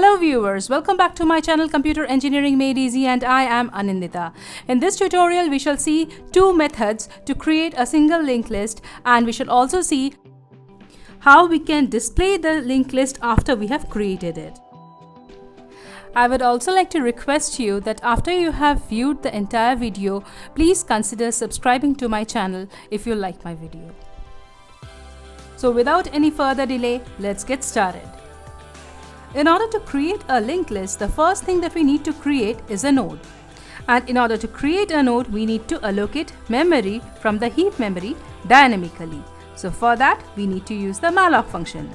Hello viewers, welcome back to my channel Computer Engineering Made Easy, and I am Anindita. In this tutorial we shall see two methods to create a single linked list, and we shall also see how we can display the linked list after we have created it. I would also like to request you that after you have viewed the entire video, please consider subscribing to my channel if you like my video. So without any further delay, let's get started. In order to create a linked list, the first thing that we need to create is a node. And in order to create a node, we need to allocate memory from the heap memory dynamically. So for that, we need to use the malloc function.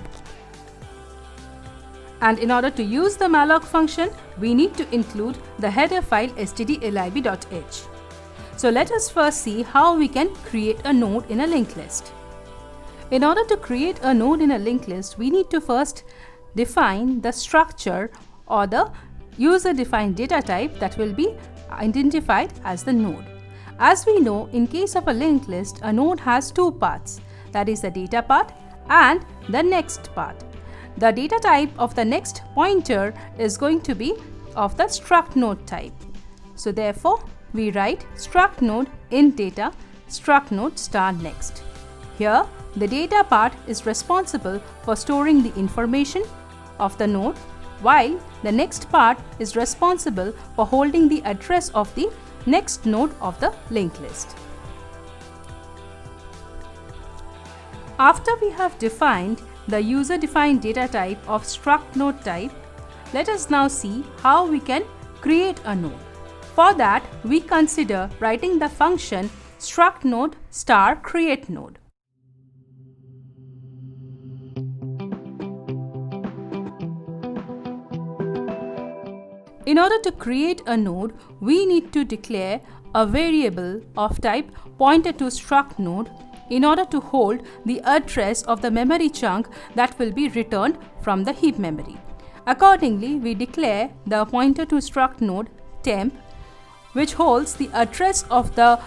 And in order to use the malloc function, we need to include the header file stdlib.h. So let us first see how we can create a node in a linked list. In order to create a node in a linked list, we need to first define the structure or the user-defined data type that will be identified as the node. As we know, in case of a linked list, a node has two parts, that is the data part and the next part. The data type of the next pointer is going to be of the struct node type. So therefore, we write struct node int data struct node star next. Here, the data part is responsible for storing the information of the node, while the next part is responsible for holding the address of the next node of the linked list. After we have defined the user-defined data type of struct node type, let us now see how we can create a node. For that, we consider writing the function struct node star create node. In order to create a node, we need to declare a variable of type pointer to struct node in order to hold the address of the memory chunk that will be returned from the heap memory. Accordingly, we declare the pointer to struct node temp, which holds the address of the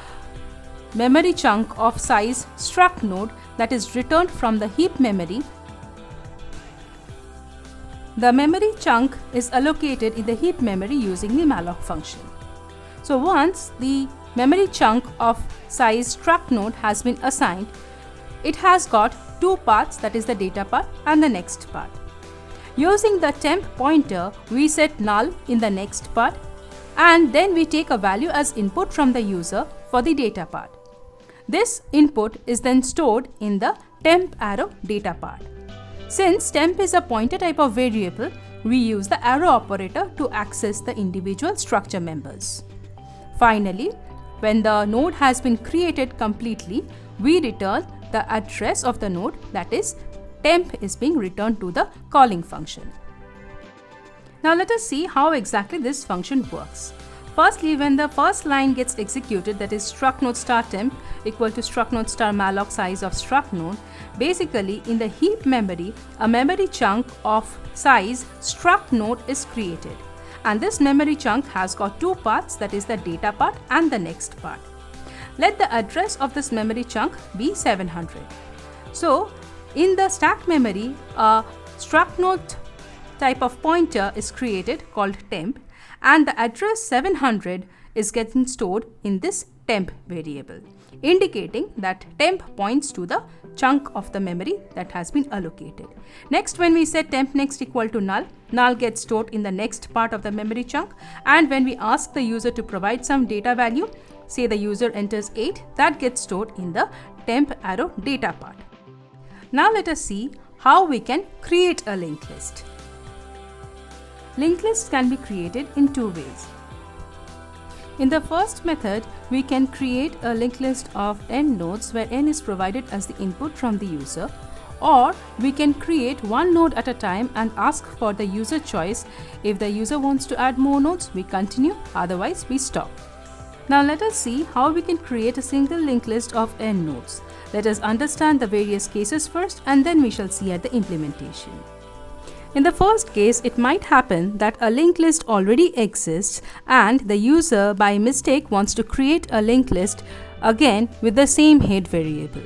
memory chunk of size struct node that is returned from the heap memory. The memory chunk is allocated in the heap memory using the malloc function. So once the memory chunk of size struct node has been assigned, it has got two parts, that is the data part and the next part. Using the temp pointer, we set null in the next part, and then we take a value as input from the user for the data part. This input is then stored in the temp arrow data part. Since temp is a pointer type of variable, we use the arrow operator to access the individual structure members. Finally, when the node has been created completely, we return the address of the node, that is, temp is being returned to the calling function. Now let us see how exactly this function works. Firstly, when the first line gets executed, that is struct node star temp equal to struct node star malloc size of struct node, basically in the heap memory, a memory chunk of size struct node is created. And this memory chunk has got two parts, that is the data part and the next part. Let the address of this memory chunk be 700. So in the stack memory, a struct node type of pointer is created called temp, and the address 700 is getting stored in this temp variable, indicating that temp points to the chunk of the memory that has been allocated. Next, when we set temp next equal to null, null gets stored in the next part of the memory chunk, and when we ask the user to provide some data value, say the user enters 8, that gets stored in the temp arrow data part. Now let us see how we can create a linked list. Linked lists can be created in two ways. In the first method, we can create a linked list of n nodes where n is provided as the input from the user, or we can create one node at a time and ask for the user choice. If the user wants to add more nodes, we continue, otherwise we stop. Now let us see how we can create a single linked list of n nodes. Let us understand the various cases first, and then we shall see at the implementation. In the first case, it might happen that a linked list already exists and the user by mistake wants to create a linked list again with the same head variable.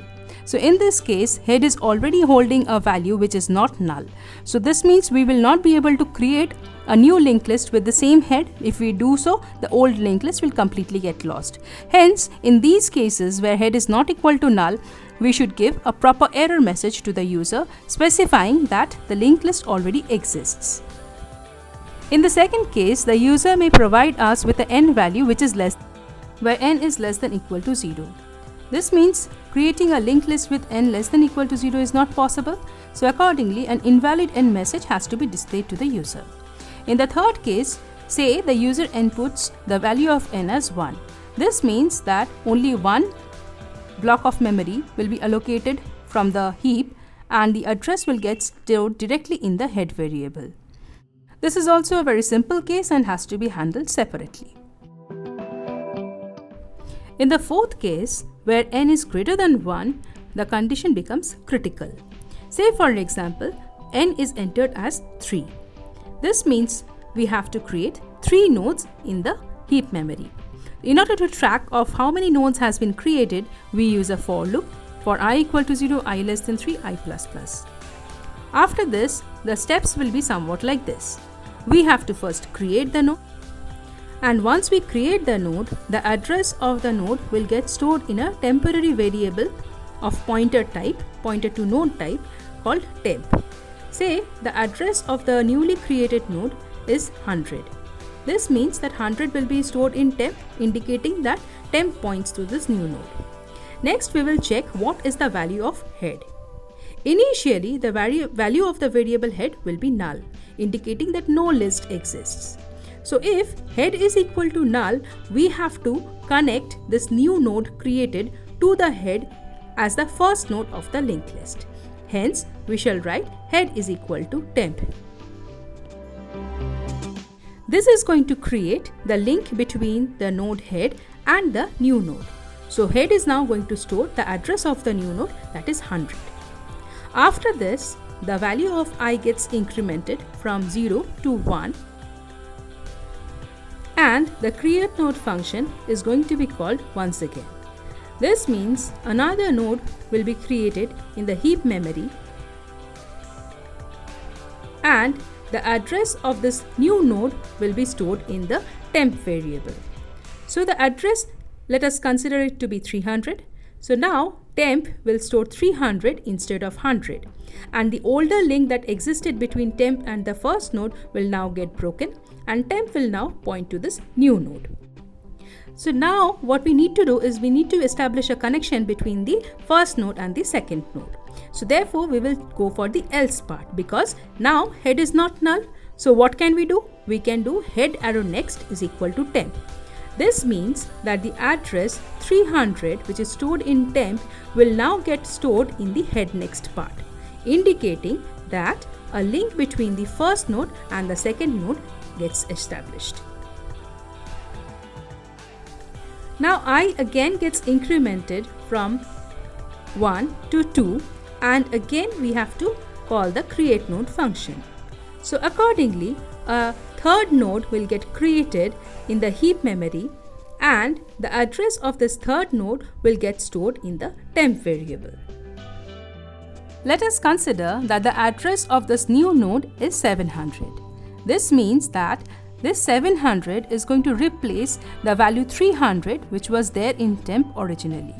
So in this case, head is already holding a value which is not null. So this means we will not be able to create a new linked list with the same head. If we do so, the old linked list will completely get lost. Hence, in these cases where head is not equal to null, we should give a proper error message to the user specifying that the linked list already exists. In the second case, the user may provide us with an n value which is less, where n is less than equal to 0. This means creating a linked list with n less than equal to 0 is not possible, so accordingly an invalid n message has to be displayed to the user. In the third case, say the user inputs the value of n as 1. This means that only one block of memory will be allocated from the heap and the address will get stored directly in the head variable. This is also a very simple case and has to be handled separately. In the fourth case, where n is greater than 1, the condition becomes critical. Say for example, n is entered as 3. This means we have to create 3 nodes in the heap memory. In order to track of how many nodes has been created, we use a for loop for I equal to 0, I less than 3, I plus plus. After this, the steps will be somewhat like this. We have to first create the node, and once we create the node, the address of the node will get stored in a temporary variable of pointer type, pointer to node type, called temp. Say the address of the newly created node is 100. This means that 100 will be stored in temp, indicating that temp points to this new node. Next, we will check what is the value of head. Initially, the value of the variable head will be null, indicating that no list exists. So if head is equal to null, we have to connect this new node created to the head as the first node of the linked list. Hence, we shall write head is equal to temp. This is going to create the link between the node head and the new node. So head is now going to store the address of the new node, that is 100. After this, the value of I gets incremented from 0 to 1. And the create node function is going to be called once again. This means another node will be created in the heap memory, and the address of this new node will be stored in the temp variable. So the address, let us consider it to be 300. So now temp will store 300 instead of 100, and the older link that existed between temp and the first node will now get broken, and temp will now point to this new node. So now what we need to do is we need to establish a connection between the first node and the second node. So therefore we will go for the else part, because now head is not null. So what can we do? We can do head arrow next is equal to temp. This means that the address 300, which is stored in temp, will now get stored in the head next part, indicating that a link between the first node and the second node gets established. Now I again gets incremented from 1 to 2, and again we have to call the create node function. So accordingly, a third node will get created in the heap memory, and the address of this third node will get stored in the temp variable. Let us consider that the address of this new node is 700. This means that this 700 is going to replace the value 300, which was there in temp originally.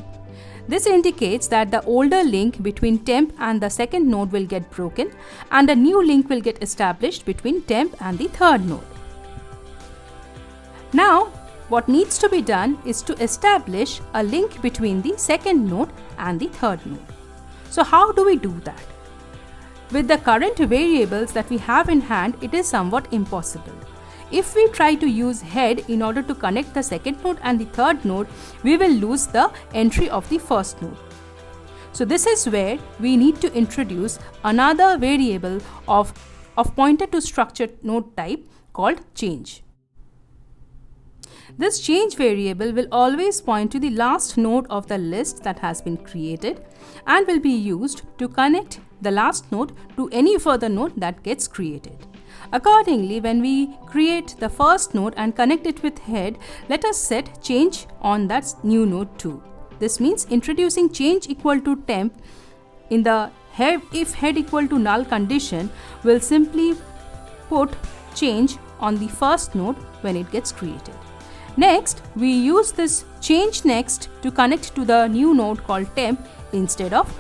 This indicates that the older link between temp and the second node will get broken, and a new link will get established between temp and the third node. Now, what needs to be done is to establish a link between the second node and the third node. So how do we do that? With the current variables that we have in hand, it is somewhat impossible. If we try to use head in order to connect the second node and the third node, we will lose the entry of the first node. So this is where we need to introduce another variable of pointer to structured node type called change. This change variable will always point to the last node of the list that has been created and will be used to connect the last node to any further node that gets created. Accordingly, when we create the first node and connect it with head, let us set change on that new node too. This means introducing change equal to temp in the if head equal to null condition will simply put change on the first node when it gets created. Next, we use this change next to connect to the new node called temp instead of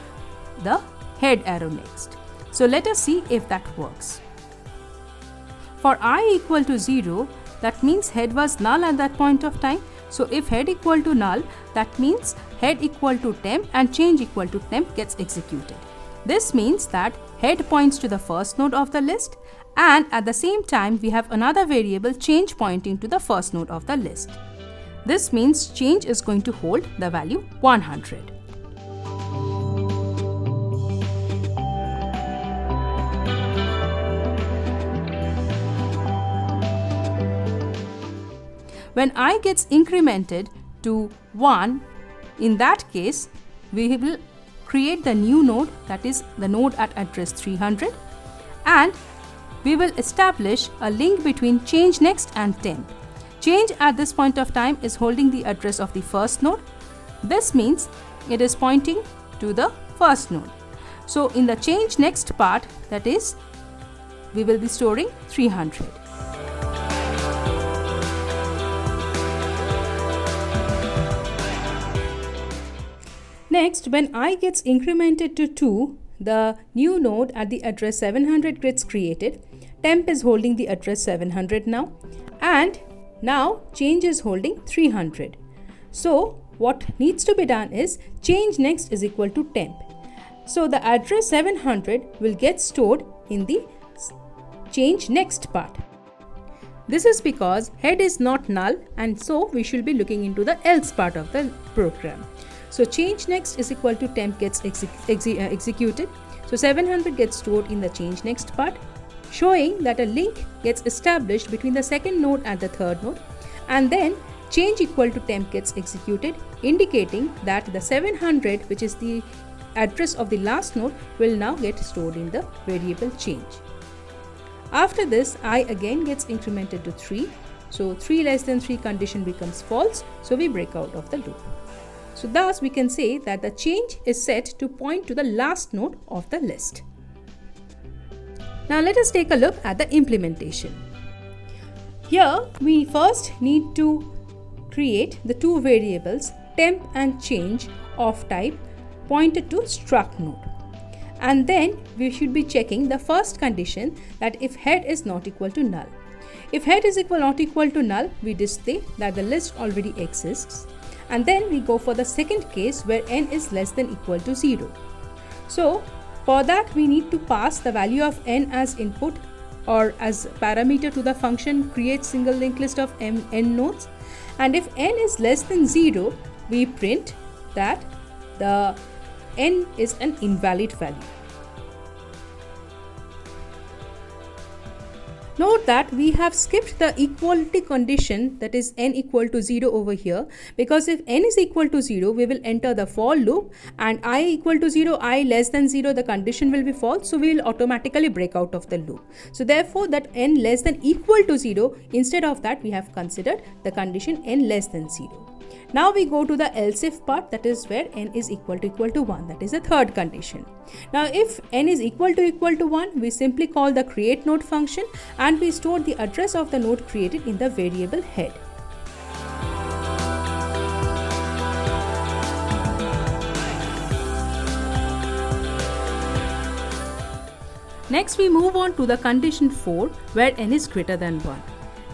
the head arrow next. So let us see if that works. For I equal to 0, that means head was null at that point of time. So if head equal to null, that means head equal to temp and change equal to temp gets executed. This means that head points to the first node of the list, and at the same time we have another variable change pointing to the first node of the list. This means change is going to hold the value 100. When I gets incremented to 1, in that case we will create the new node, that is the node at address 300, and we will establish a link between change next and temp. Change at this point of time is holding the address of the first node. This means it is pointing to the first node. So in the change next part, that is, we will be storing 300. Next, when I gets incremented to 2, the new node at the address 700 gets created. Temp is holding the address 700 now, and now change is holding 300. So what needs to be done is change next is equal to temp. So the address 700 will get stored in the change next part. This is because head is not null, and so we should be looking into the else part of the program. So change next is equal to temp gets executed. So 700 gets stored in the change next part, showing that a link gets established between the second node and the third node, and then change equal to temp gets executed, indicating that the 700, which is the address of the last node, will now get stored in the variable change. After this, I again gets incremented to 3. So 3 less than 3 condition becomes false, so we break out of the loop. So thus we can say that the change is set to point to the last node of the list. Now let us take a look at the implementation. Here we first need to create the two variables temp and change of type pointed to struct node. And then we should be checking the first condition, that if head is not equal to null. If head is not equal to null, we display that the list already exists. And then we go for the second case where n is less than equal to 0. So for that we need to pass the value of n as input or as parameter to the function create single linked list of n nodes. And if n is less than 0, we print that the n is an invalid value. Note that we have skipped the equality condition, that is n equal to 0 over here, because if n is equal to 0, we will enter the for loop, and I equal to 0, I less than 0, the condition will be false, so we will automatically break out of the loop. So therefore that n less than equal to 0, instead of that we have considered the condition n less than 0. Now we go to the else if part, that is where n is equal to 1, that is the third condition. Now if n is equal to 1, we simply call the create node function and we store the address of the node created in the variable head. Next we move on to the condition 4 where n is greater than 1.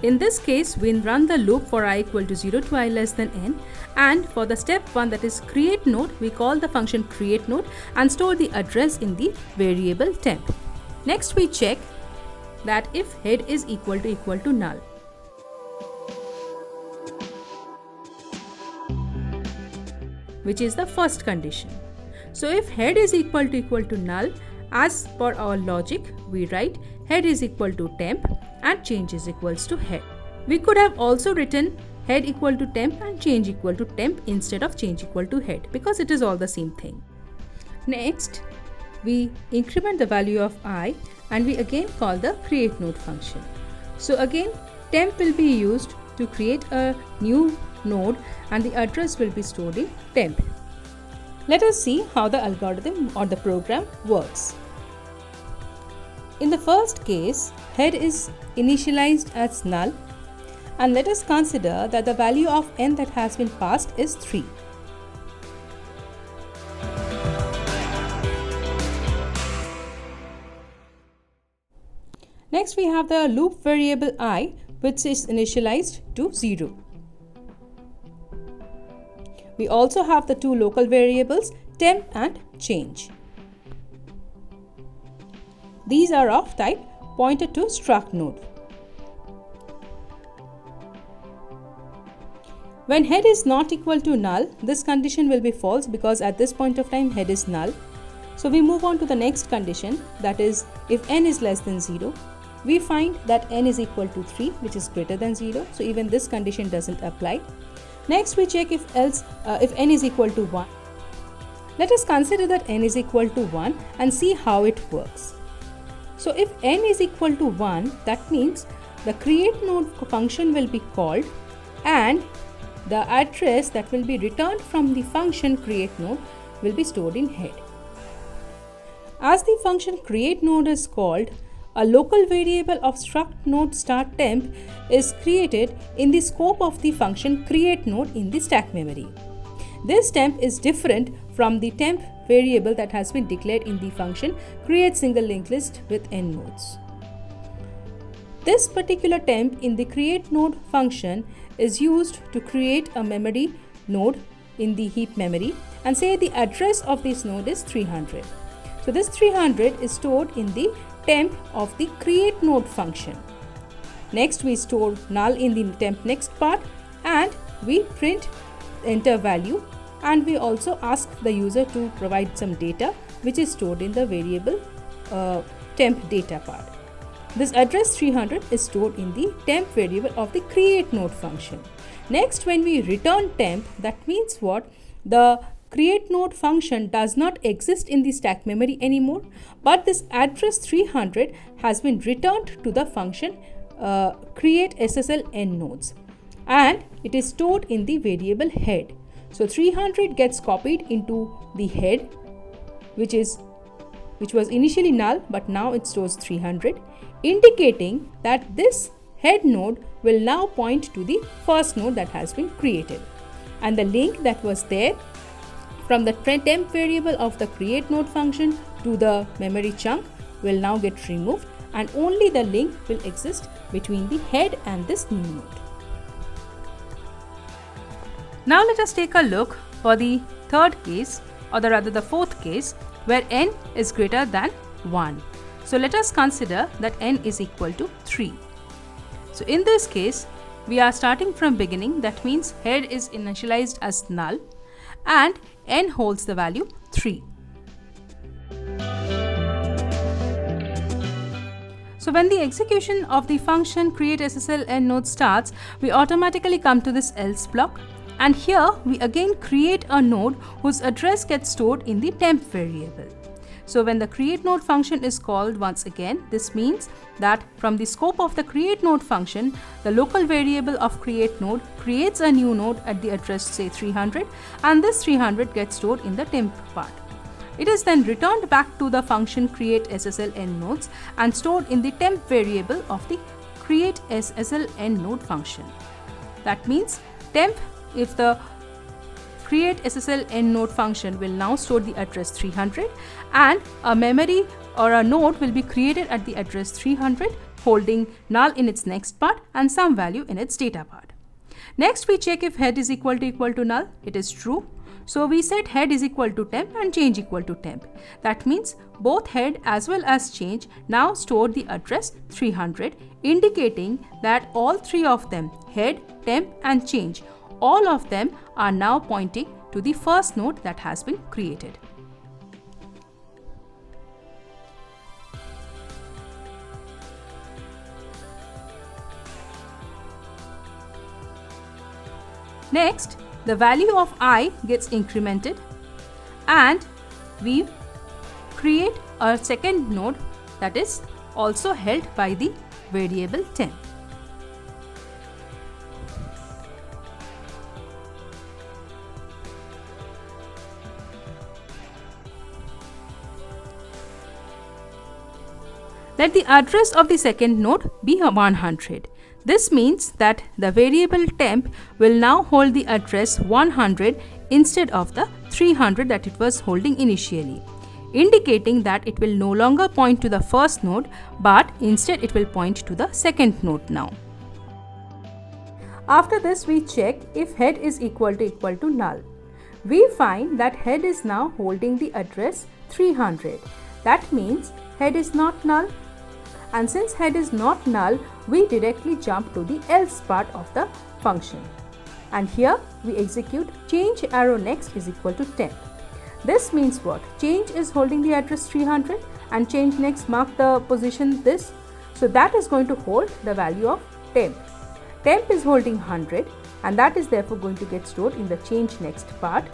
In this case, we run the loop for I equal to 0 to I less than n, and for the step 1, that is create node, we call the function create node and store the address in the variable temp. Next we check that if head is equal to null. Which is the first condition. So if head is equal to null, as per our logic, we write head is equal to temp and change is equals to head. We could have also written head equal to temp and change equal to temp instead of change equal to head, because it is all the same thing. Next, we increment the value of I and we again call the create node function. So again, temp will be used to create a new node and the address will be stored in temp. Let us see how the algorithm or the program works. In the first case, head is initialized as null, and let us consider that the value of n that has been passed is 3. Next, we have the loop variable I, which is initialized to 0. We also have the two local variables temp and change. These are of type pointer to struct node. When head is not equal to null, this condition will be false because at this point of time head is null. So we move on to the next condition, that is if n is less than 0. We find that n is equal to 3, which is greater than 0. So even this condition doesn't apply. Next we check if n is equal to 1. Let us consider that n is equal to 1 and see how it works. So if n is equal to 1, that means the create node function will be called and the address that will be returned from the function create node will be stored in head. As the function create node is called, a local variable of struct node start temp is created in the scope of the function create node in the stack memory. This temp is different from the temp variable that has been declared in the function create single linked list with n nodes. This particular temp in the create node function is used to create a memory node in the heap memory and say the address of this node is 300. So this 300 is stored in the temp of the create node function. Next we store null in the temp next part and we print enter value, and we also ask the user to provide some data which is stored in the variable temp data part. This address 300 is stored in the temp variable of the create node function. Next, when we return temp, that means what? The create node function does not exist in the stack memory anymore, but this address 300 has been returned to the function create SSL n nodes, and it is stored in the variable head. So 300 gets copied into the head, which was initially null, but now it stores 300, indicating that this head node will now point to the first node that has been created, and the link that was there from the temp variable of the create node function to the memory chunk will now get removed, and only the link will exist between the head and this new node. Now let us take a look for the third case, or rather the fourth case, where n is greater than 1. So let us consider that n is equal to 3. So in this case, we are starting from beginning. That means head is initialized as null and n holds the value 3. So when the execution of the function create SSL n node starts, we automatically come to this else block, and here we again create a node whose address gets stored in the temp variable. So when the create node function is called once again, this means that from the scope of the create node function, the local variable of create node creates a new node at the address say 300, and this 300 gets stored in the temp part. It is then returned back to the function create SSL n nodes and stored in the temp variable of the create SSL n node function. That means temp, if the create SSL n node function will now store the address 300, and a memory or a node will be created at the address 300 holding null in its next part and some value in its data part. Next we check if head is equal to null. It is true. So we set head is equal to temp and change equal to temp. That means both head as well as change now store the address 300, indicating that all three of them, head, temp and change, all of them are now pointing to the first node that has been created. Next, the value of I gets incremented and we create a second node that is also held by the variable temp. Let the address of the second node be 100. This means that the variable temp will now hold the address 100 instead of the 300 that it was holding initially, indicating that it will no longer point to the first node, but instead it will point to the second node now. After this, we check if head is equal to null. We find that head is now holding the address 300. That means head is not null. And since head is not null, we directly jump to the else part of the function. And here we execute change arrow next is equal to temp. This means what? Change is holding the address 300 and change next mark the position this. So that is going to hold the value of temp. Temp is holding 100 and that is therefore going to get stored in the change next part,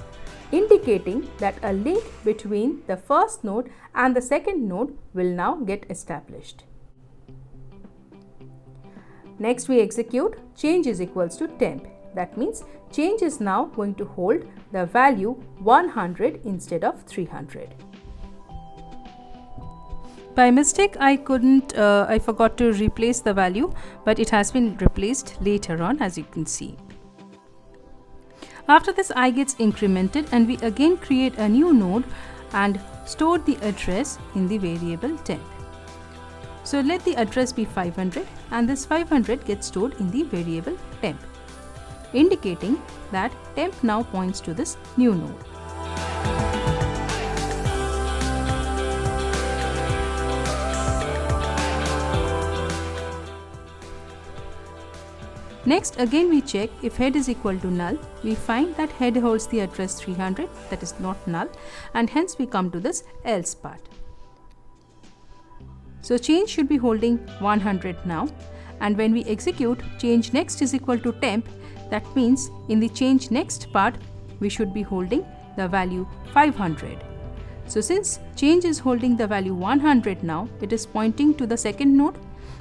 indicating that a link between the first node and the second node will now get established. Next we execute change is equals to temp. That means change is now going to hold the value 100 instead of 300. By mistake I forgot to replace the value, but it has been replaced later on, as you can see. After this, I gets incremented and we again create a new node and store the address in the variable temp. So let the address be 500 and this 500 gets stored in the variable temp, indicating that temp now points to this new node. Next, again we check if head is equal to null. We find that head holds the address 300, that is not null, and hence we come to this else part. So change should be holding 100 now, and when we execute change next is equal to temp, that means in the change next part we should be holding the value 500. So since change is holding the value 100 now, it is pointing to the second node.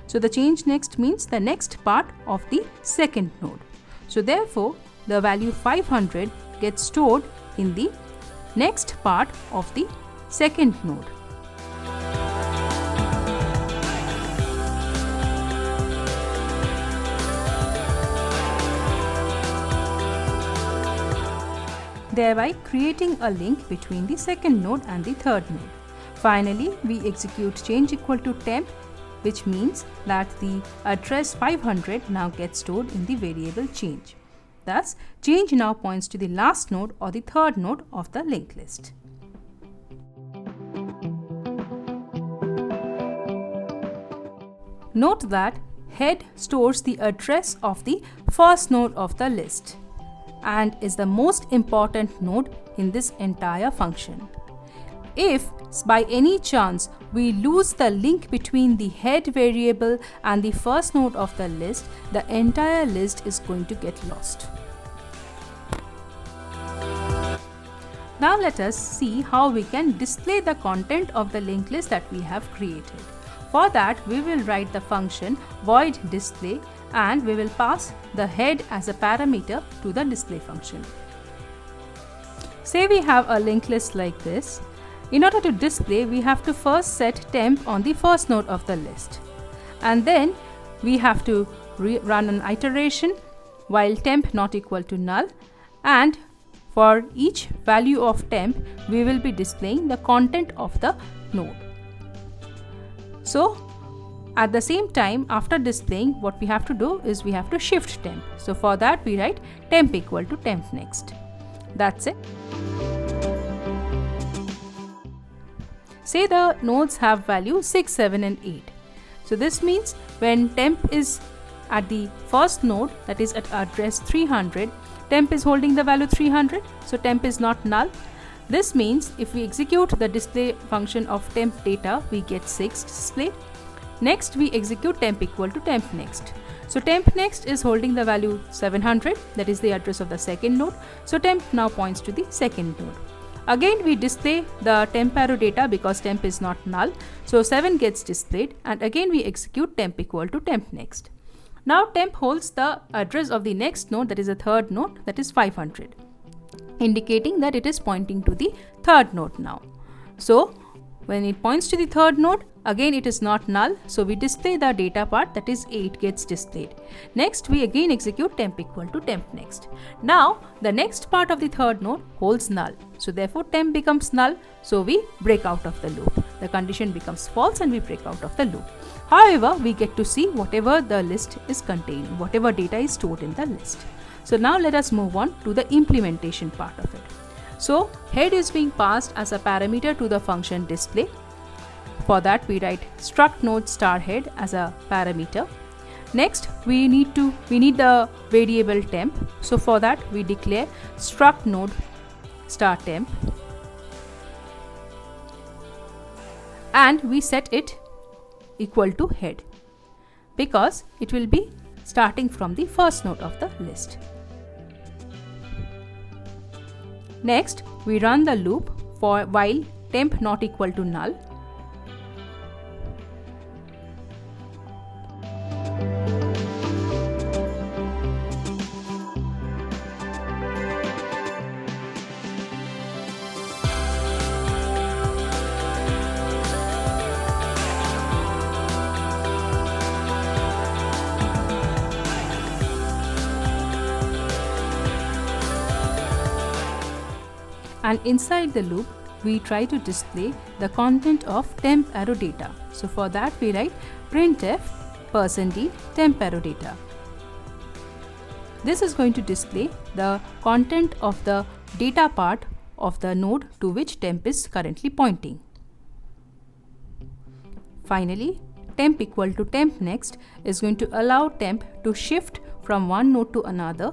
So the change next means the next part of the second node. So therefore the value 500 gets stored in the next part of the second node. Thereby creating a link between the second node and the third node. Finally, we execute change equal to temp, which means that the address 500 now gets stored in the variable change. Thus, change now points to the last node or the third node of the linked list. Note that head stores the address of the first node of the list and is the most important node in this entire function. If by any chance we lose the link between the head variable and the first node of the list, the entire list is going to get lost. Now let us see how we can display the content of the linked list that we have created. For that, we will write the function void display and we will pass the head as a parameter to the display function. Say we have a linked list like this. In order to display, we have to first set temp on the first node of the list, and then we have to run an iteration while temp not equal to null, and for each value of temp we will be displaying the content of the node. So at the same time, after displaying, what we have to do is we have to shift temp. So for that we write temp equal to temp next. That's it. Say the nodes have value 6, 7 and 8. So this means when temp is at the first node, that is at address 300, temp is holding the value 300, so temp is not null. This means if we execute the display function of temp data, we get 6 displayed. Next we execute temp equal to temp next. So temp next is holding the value 700, that is the address of the second node. So temp now points to the second node. Again we display the temp arrow data because temp is not null. So 7 gets displayed, and again we execute temp equal to temp next. Now temp holds the address of the next node, that is the third node, that is 500, indicating that it is pointing to the third node now. So when it points to the third node, Again it is not null, so we display the data part, that is 8 gets displayed. Next we again execute temp equal to temp next. Now the next part of the third node holds null, so therefore temp becomes null, so we break out of the loop. The condition becomes false and we break out of the loop. However, we get to see whatever the list is containing, whatever data is stored in the list. So now let us move on to the implementation part of it. So head is being passed as a parameter to the function display. For that we write struct node star head as a parameter. Next we need the variable temp. So for that we declare struct node star temp and we set it equal to head because it will be starting from the first node of the list. Next we run the loop for while temp not equal to null. And inside the loop we try to display the content of temp arrow data. So for that we write printf %d temp arrow data. This is going to display the content of the data part of the node to which temp is currently pointing. Finally, temp equal to temp next is going to allow temp to shift from one node to another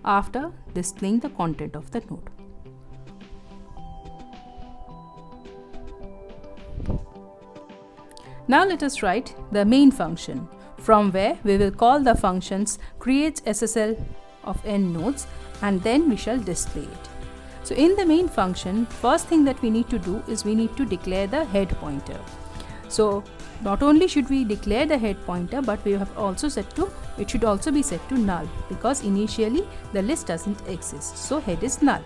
after displaying the content of the node. Now let us write the main function, from where we will call the functions create SSL of n nodes and then we shall display it. So in the main function, first thing that we need to do is we need to declare the head pointer. So not only should we declare the head pointer, but we have also it should also be set to null because initially the list doesn't exist, so head is null.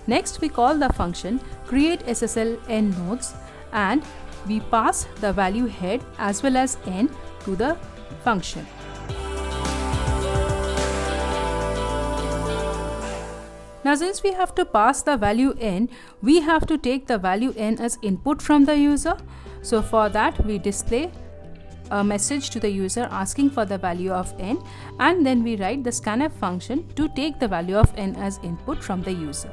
Next we call the function create SSL n nodes and we pass the value head as well as n to the function. Now since we have to pass the value n, we have to take the value n as input from the user. So for that we display a message to the user asking for the value of n, and then we write the scanf function to take the value of n as input from the user.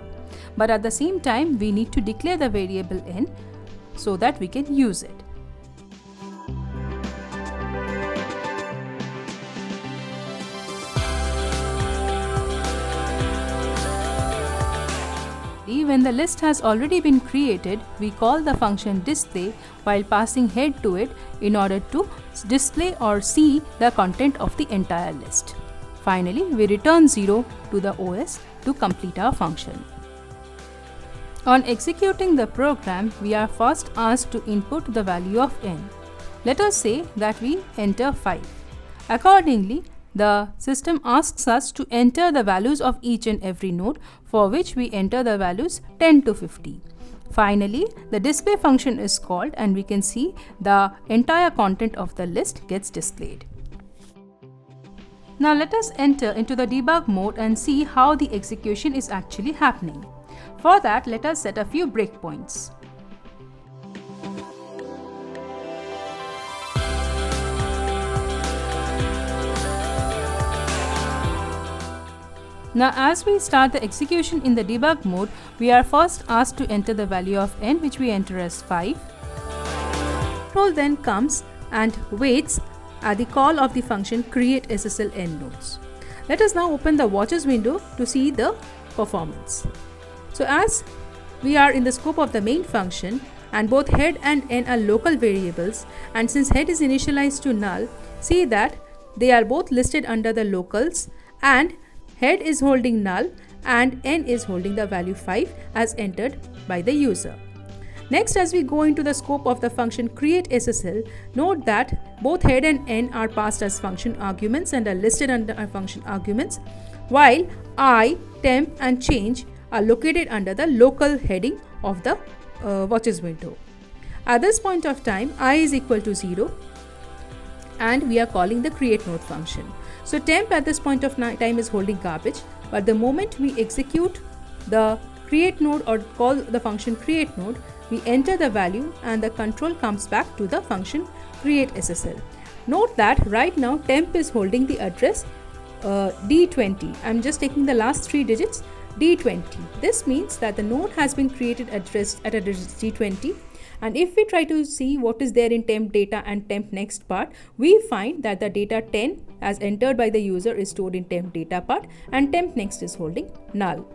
But at the same time we need to declare the variable n so that we can use it. When the list has already been created, we call the function display while passing head to it in order to display or see the content of the entire list. Finally, we return 0 to the OS to complete our function. On executing the program, we are first asked to input the value of n. Let us say that we enter 5. Accordingly, the system asks us to enter the values of each and every node, for which we enter the values 10 to 50. Finally, the display function is called and we can see the entire content of the list gets displayed. Now let us enter into the debug mode and see how the execution is actually happening. For that, let us set a few breakpoints. Now as we start the execution in the debug mode, we are first asked to enter the value of n, which we enter as 5. Control then comes and waits at the call of the function create SSL n nodes. Let us now open the watches window to see the performance. So as we are in the scope of the main function and both head and n are local variables, and since head is initialized to null, see that they are both listed under the locals and head is holding null and n is holding the value 5 as entered by the user. Next, as we go into the scope of the function create SSL, note that both head and n are passed as function arguments and are listed under our function arguments, while I, temp and change are located under the local heading of the watches window. At this point of time, I is equal to 0, and we are calling the create node function. So temp at this point of time is holding garbage, but the moment we execute the create node or call the function create node, we enter the value and the control comes back to the function create SSL. Note that right now temp is holding the address D20. I'm just taking the last 3 digits, D20. This means that the node has been created addressed at address D20. And if we try to see what is there in temp data and temp next part, we find that the data 10 as entered by the user is stored in temp data part, and temp next is holding null.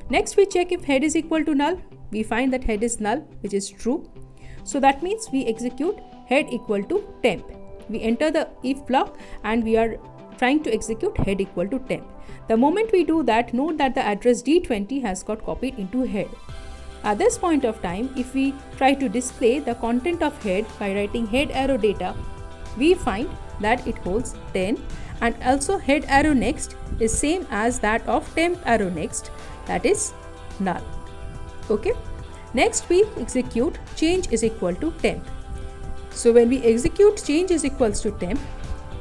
Next we check if head is equal to null. We find that head is null, which is true. So that means we execute head equal to temp. We enter the if block and we are trying to execute head equal to temp. The moment we do that, note that the address D20 has got copied into head. At this point of time, if we try to display the content of head by writing head arrow data, we find that it holds 10, and also head arrow next is same as that of temp arrow next, that is null. Okay. Next we execute change is equal to temp. So when we execute change is equals to temp,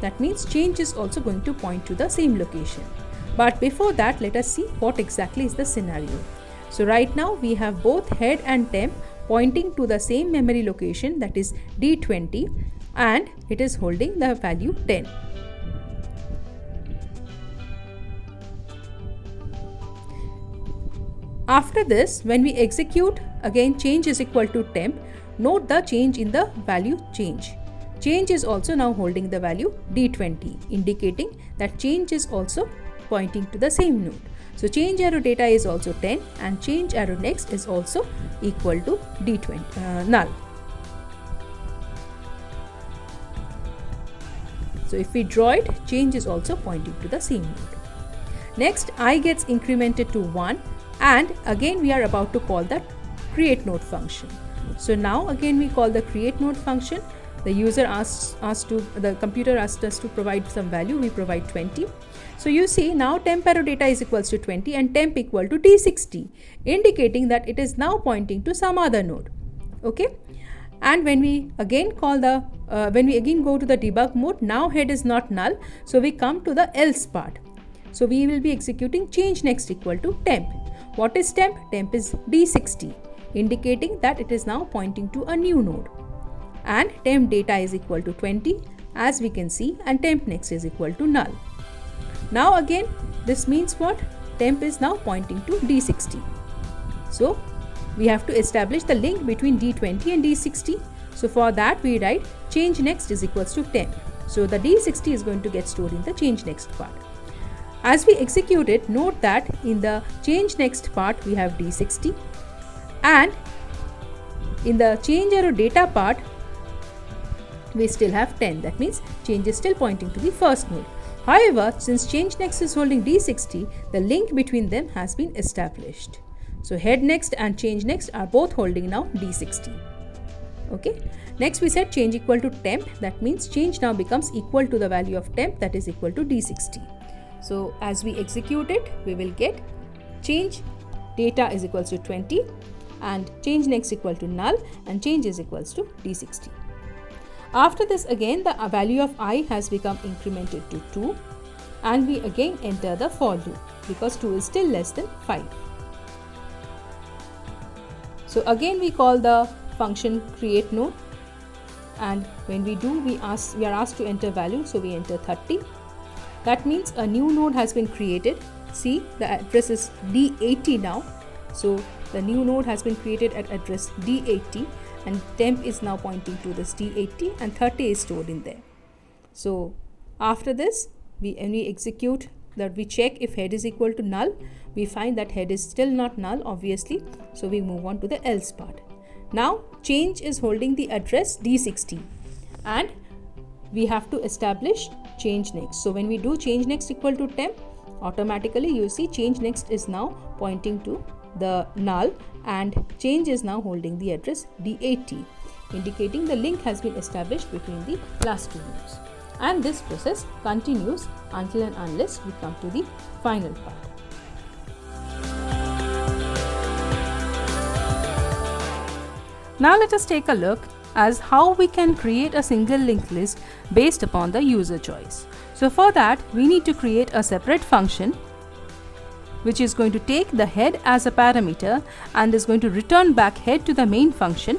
that means change is also going to point to the same location. But before that, let us see what exactly is the scenario. So right now we have both head and temp pointing to the same memory location, that is D20, and it is holding the value 10. After this, when we execute again change is equal to temp, note the change in the value change. Change is also now holding the value D20, indicating that change is also pointing to the same node. So change arrow data is also 10, and change arrow next is also equal to D20 null. So if we draw it, change is also pointing to the same node. Next, I gets incremented to 1, and again we are about to call that create node function. So now again we call the create node function. The user the computer asked us to provide some value, we provide 20. So you see now temp arrow data is equals to 20 and temp equal to D60, indicating that it is now pointing to some other node. Okay. And when we again call the when we again go to the debug mode, now head is not null, so we come to the else part. So we will be executing change next equal to temp. What is temp? Temp is D60, indicating that it is now pointing to a new node. And temp data is equal to 20, as we can see, and temp next is equal to null. Now again, this means what? Temp is now pointing to D60. So we have to establish the link between D20 and D60. So for that we write change next is equals to temp. So the D60 is going to get stored in the change next part. As we execute it, note that in the change next part we have D60, and in the change arrow data part we still have 10. That means change is still pointing to the first node. However, since change next is holding D60, the link between them has been established. So head next and change next are both holding now D60. Okay. Next we said change equal to temp. That means change now becomes equal to the value of temp, that is equal to D60. So as we execute it, we will get change data is equals to 20 and change next equal to null and change is equals to D60. After this, again the value of I has become incremented to 2, and we again enter the for loop because 2 is still less than 5. So again we call the function create node, and when we do, we are asked to enter value, so we enter 30. That means a new node has been created. See, the address is D80 now. So the new node has been created at address D80, and temp is now pointing to this D80 and 30 is stored in there. So after this, when we execute that, we check if head is equal to null. We find that head is still not null, obviously. So we move on to the else part. Now change is holding the address D60, and we have to establish change next. So when we do change next equal to temp, automatically you see change next is now pointing to the null, and change is now holding the address D80, indicating the link has been established between the last two nodes. And this process continues until and unless we come to the final part. Now let us take a look as how we can create a single linked list based upon the user choice. So for that, we need to create a separate function which is going to take the head as a parameter and is going to return back head to the main function.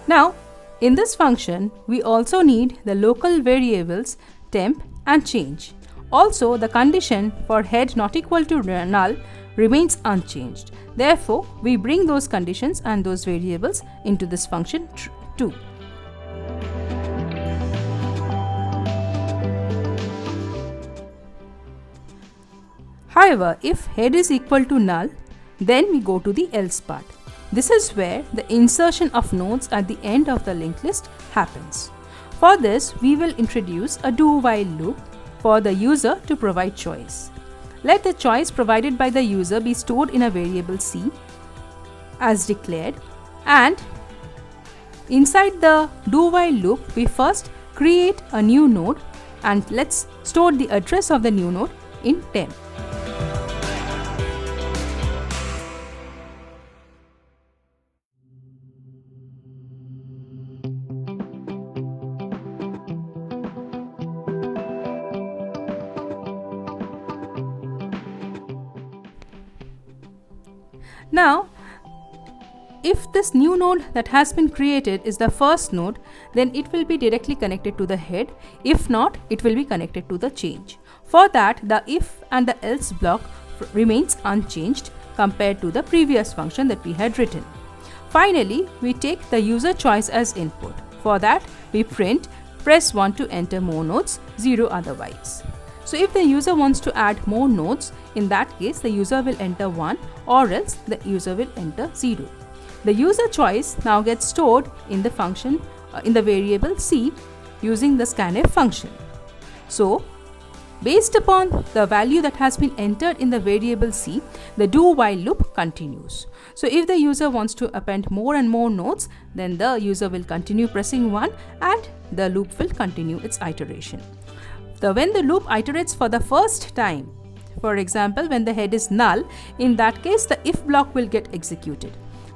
Now, in this function, we also need the local variables temp and change. Also, the condition for head not equal to null remains unchanged. Therefore, we bring those conditions and those variables into this function too. However, if head is equal to null, then we go to the else part. This is where the insertion of nodes at the end of the linked list happens. For this, we will introduce a do-while loop for the user to provide choice. Let the choice provided by the user be stored in a variable C as declared, and inside the do-while loop, we first create a new node and let's store the address of the new node in temp. Now, if this new node that has been created is the first node, then it will be directly connected to the head. If not, it will be connected to the change. For that, the if and the else block remains unchanged compared to the previous function that we had written. Finally, we take the user choice as input. For that, we print press 1 to enter more nodes, 0 otherwise. So if the user wants to add more nodes, in that case the user will enter 1 or else the user will enter 0. The user choice now gets stored in the function in the variable C using the scanf function. So based upon the value that has been entered in the variable C, the do-while loop continues. So if the user wants to append more and more nodes, then the user will continue pressing 1 and the loop will continue its iteration. When the loop iterates for the first time, for example, when the head is null, in that case the if block will get executed.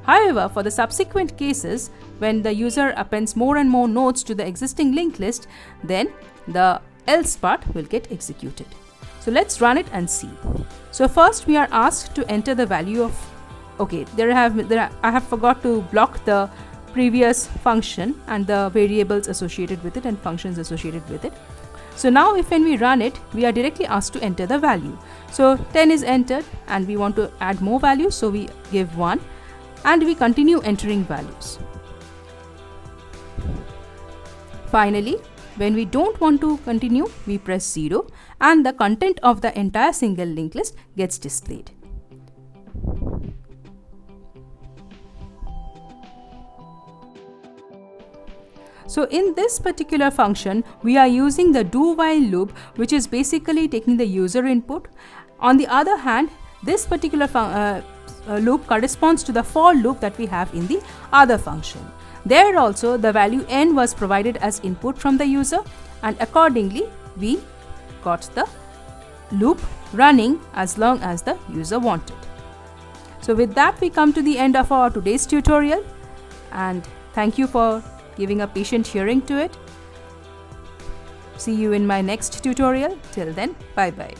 However, for the subsequent cases, when the user appends more and more nodes to the existing linked list, then the else part will get executed. So let's run it and see. So first we are asked to enter the value of, okay, I have forgot to block the previous function and the variables associated with it and functions associated with it. So now when we run it, we are directly asked to enter the value. So 10 is entered and we want to add more values, so we give 1 and we continue entering values. Finally, when we don't want to continue, we press 0 and the content of the entire single linked list gets displayed. So in this particular function, we are using the do-while loop, which is basically taking the user input. On the other hand, this particular loop corresponds to the for loop that we have in the other function. There also the value n was provided as input from the user, and accordingly we got the loop running as long as the user wanted. So with that, we come to the end of our today's tutorial, and thank you for giving a patient hearing to it. See you in my next tutorial. Till then, bye bye.